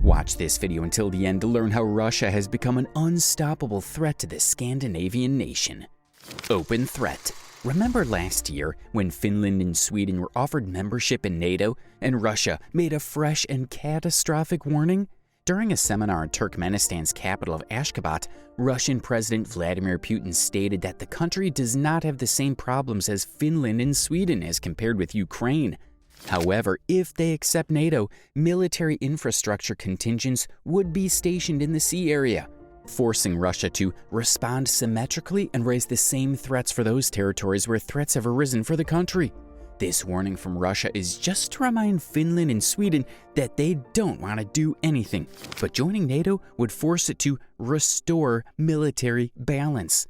Watch this video until the end to learn how Russia has become an unstoppable threat to the Scandinavian nation. Open threat. Remember last year when Finland and Sweden were offered membership in NATO and Russia made a fresh and catastrophic warning? During a seminar in Turkmenistan's capital of Ashgabat, Russian President Vladimir Putin stated that the country does not have the same problems as Finland and Sweden as compared with Ukraine. However, if they accept NATO, military infrastructure contingents would be stationed in the sea area, forcing Russia to respond symmetrically and raise the same threats for those territories where threats have arisen for the country. This warning from Russia is just to remind Finland and Sweden that they don't want to do anything, but joining NATO would force it to restore military balance.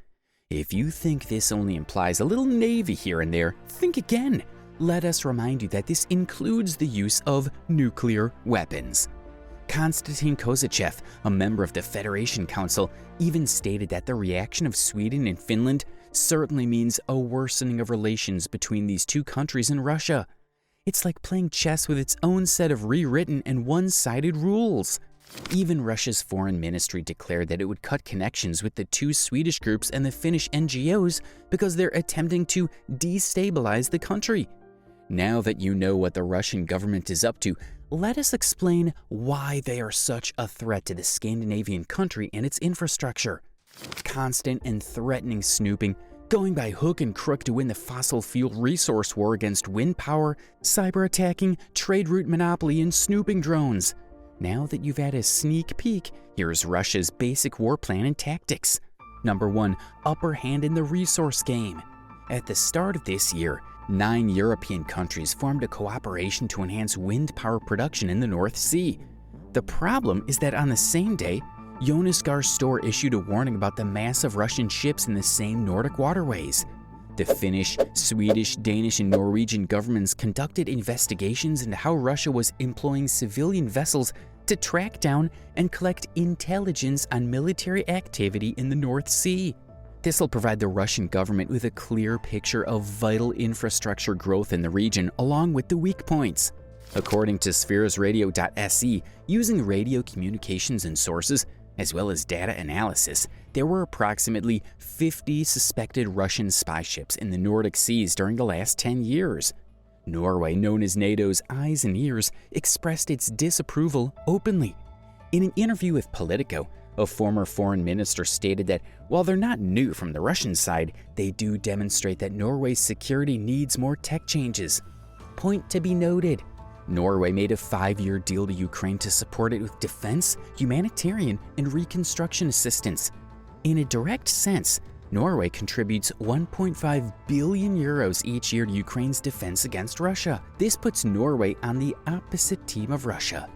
If you think this only implies a little navy here and there, think again. Let us remind you that this includes the use of nuclear weapons. Konstantin Kosachev, a member of the Federation Council, even stated that the reaction of Sweden and Finland certainly means a worsening of relations between these two countries and Russia. It's like playing chess with its own set of rewritten and one-sided rules. Even Russia's foreign ministry declared that it would cut connections with the two Swedish groups and the Finnish NGOs because they're attempting to destabilize the country. Now that you know what the Russian government is up to, let us explain why they are such a threat to the Scandinavian country and its infrastructure. Constant and threatening snooping, going by hook and crook to win the fossil fuel resource war against wind power, cyber-attacking, trade route monopoly, and snooping drones. Now that you've had a sneak peek, here's Russia's basic war plan and tactics. Number 1. Upper hand in the resource game. At the start of this year, 9 European countries formed a cooperation to enhance wind power production in the North Sea. The problem is that on the same day, Jonas Store issued a warning about the massive Russian ships in the same Nordic waterways. The Finnish, Swedish, Danish, and Norwegian governments conducted investigations into how Russia was employing civilian vessels to track down and collect intelligence on military activity in the North Sea. This will provide the Russian government with a clear picture of vital infrastructure growth in the region, along with the weak points. According to spheresradio.se, using radio communications and sources, as well as data analysis, there were approximately 50 suspected Russian spy ships in the Nordic seas during the last 10 years. Norway, known as NATO's eyes and ears, expressed its disapproval openly. In an interview with Politico, a former foreign minister stated that while they're not new from the Russian side, they do demonstrate that Norway's security needs more tech changes. Point to be noted: Norway made a 5-year deal to Ukraine to support it with defense, humanitarian, and reconstruction assistance. In a direct sense, Norway contributes 1.5 billion euros each year to Ukraine's defense against Russia. This puts Norway on the opposite team of Russia.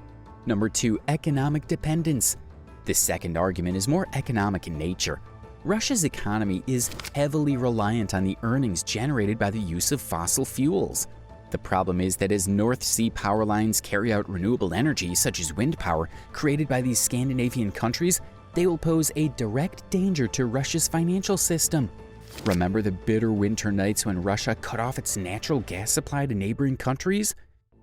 Number 2. Economic dependence. The second argument is more economic in nature. Russia's economy is heavily reliant on the earnings generated by the use of fossil fuels. The problem is that as North Sea power lines carry out renewable energy, such as wind power, created by these Scandinavian countries, they will pose a direct danger to Russia's financial system. Remember the bitter winter nights when Russia cut off its natural gas supply to neighboring countries?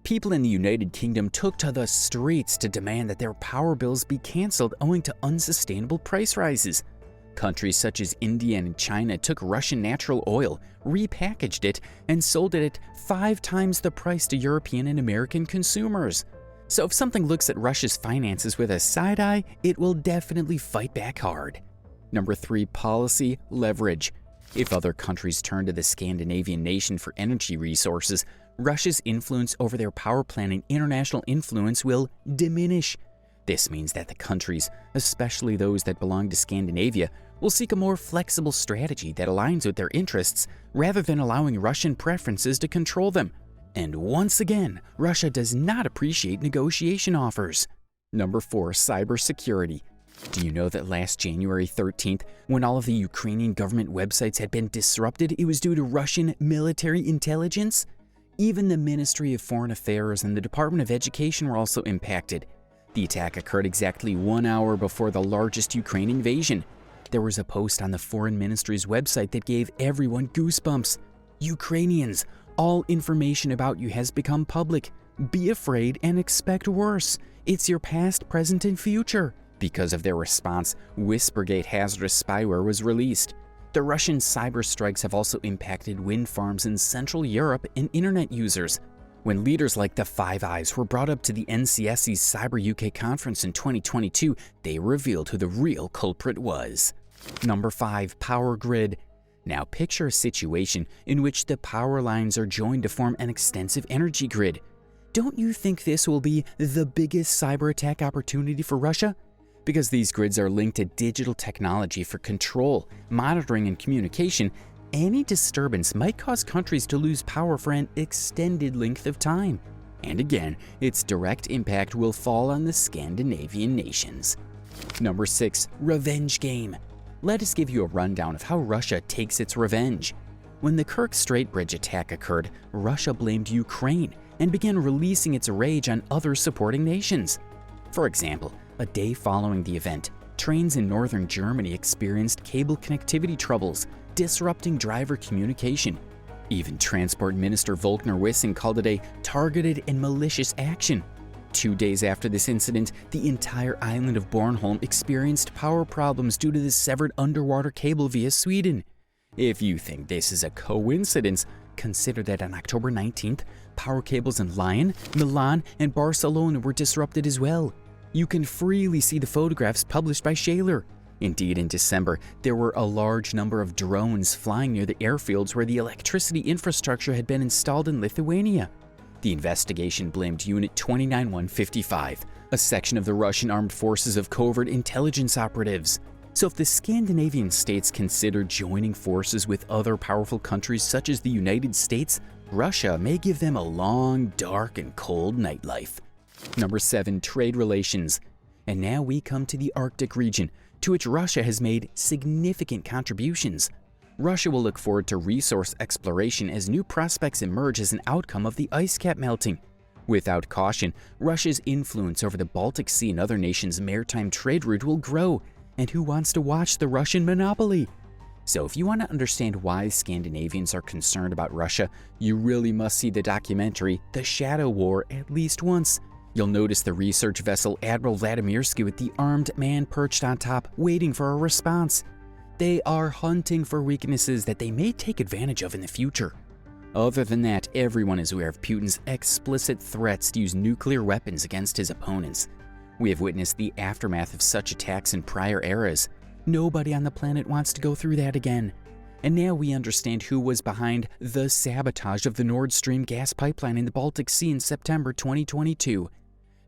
People in the United Kingdom took to the streets to demand that their power bills be canceled owing to unsustainable price rises. Countries such as India and China took Russian natural oil, repackaged it, and sold it at 5 times the price to European and American consumers. So if something looks at Russia's finances with a side eye, it will definitely fight back hard. Number 3. Policy leverage. If other countries turn to the Scandinavian nation for energy resources, Russia's influence over their power plant and international influence will diminish. This means that the countries, especially those that belong to Scandinavia, will seek a more flexible strategy that aligns with their interests rather than allowing Russian preferences to control them. And once again, Russia does not appreciate negotiation offers. Number 4. Cybersecurity. Do you know that last January 13th, when all of the Ukrainian government websites had been disrupted, it was due to Russian military intelligence? Even the Ministry of Foreign Affairs and the Department of Education were also impacted. The attack occurred exactly 1 hour before the largest Ukraine invasion. There was a post on the Foreign Ministry's website that gave everyone goosebumps. Ukrainians, all information about you has become public. Be afraid and expect worse. It's your past, present, and future. Because of their response, Whispergate hazardous spyware was released. The Russian cyber strikes have also impacted wind farms in Central Europe and internet users. When leaders like the Five Eyes were brought up to the NCSC's Cyber UK conference in 2022, they revealed who the real culprit was. Number 5. Power grid. Now picture a situation in which the power lines are joined to form an extensive energy grid. Don't you think this will be the biggest cyber attack opportunity for Russia? Because these grids are linked to digital technology for control, monitoring, and communication, any disturbance might cause countries to lose power for an extended length of time. And again, its direct impact will fall on the Scandinavian nations. Number 6. Revenge game. Let us give you a rundown of how Russia takes its revenge. When the Kerch Strait Bridge attack occurred, Russia blamed Ukraine and began releasing its rage on other supporting nations. For example, a day following the event, trains in northern Germany experienced cable connectivity troubles, disrupting driver communication. Even Transport Minister Volker Wissing called it a targeted and malicious action. 2 days after this incident, the entire island of Bornholm experienced power problems due to the severed underwater cable via Sweden. If you think this is a coincidence, consider that on October 19th, power cables in Lyon, Milan, and Barcelona were disrupted as well. You can freely see the photographs published by Shaler. Indeed, in December, there were a large number of drones flying near the airfields where the electricity infrastructure had been installed in Lithuania. The investigation blamed Unit 29155, a section of the Russian armed forces of covert intelligence operatives. So if the Scandinavian states consider joining forces with other powerful countries such as the United States, Russia may give them a long, dark, and cold nightlife. Number 7. Trade relations. And now we come to the Arctic region, to which Russia has made significant contributions. Russia will look forward to resource exploration as new prospects emerge as an outcome of the ice cap melting. Without caution, Russia's influence over the Baltic Sea and other nations' maritime trade route will grow, and who wants to watch the Russian monopoly? So if you want to understand why Scandinavians are concerned about Russia, you really must see the documentary The Shadow War at least once. You'll notice the research vessel Admiral Vladimirsky with the armed man perched on top, waiting for a response. They are hunting for weaknesses that they may take advantage of in the future. Other than that, everyone is aware of Putin's explicit threats to use nuclear weapons against his opponents. We have witnessed the aftermath of such attacks in prior eras. Nobody on the planet wants to go through that again. And now we understand who was behind the sabotage of the Nord Stream gas pipeline in the Baltic Sea in September 2022.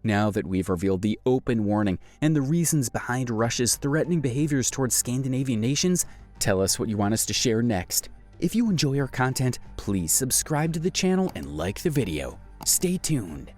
Now that we've revealed the open warning and the reasons behind Russia's threatening behaviors towards Scandinavian nations, tell us what you want us to share next. If you enjoy our content, please subscribe to the channel and like the video. Stay tuned.